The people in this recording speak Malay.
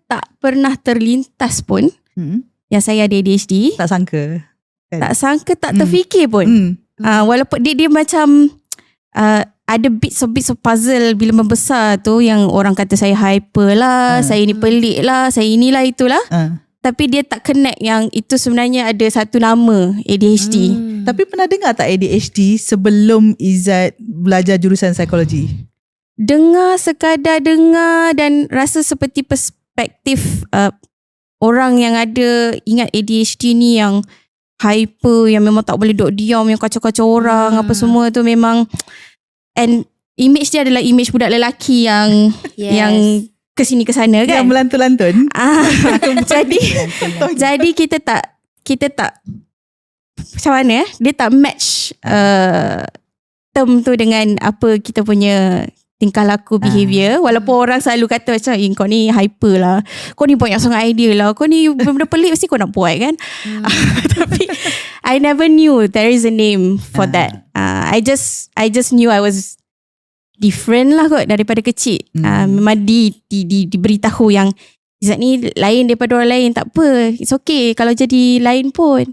tak pernah terlintas pun yang saya ada ADHD. Tak sangka kan? Tak sangka, tak terfikir pun. Walaupun dia macam ada bits of puzzle bila membesar tu, yang orang kata saya hyper lah, saya ni pelik lah, saya inilah itulah. Tapi dia tak connect yang itu sebenarnya ada satu nama ADHD. Tapi pernah dengar tak ADHD sebelum Izzat belajar jurusan psikologi? Sekadar dengar dan rasa seperti perspektif orang yang ada, ingat ADHD ni yang hyper, yang memang tak boleh duduk diam, yang kacau-kacau orang, apa semua tu memang, and image dia adalah image budak lelaki yang yang kesini ke sana kan, yang melantun-lantun. Jadi kita tak macam mana dia tak match term tu dengan apa kita punya tingkah laku, behaviour. Walaupun orang selalu kata macam, kau ni hyper lah, kau ni banyak sangat idea lah, kau ni benda pelik mesti kau nak buat kan. Tapi I never knew there is a name for that. I just knew I was different lah kot daripada kecil. Memang diberitahu yang Izzat ni lain daripada orang lain, tak apa, it's okay kalau jadi lain pun.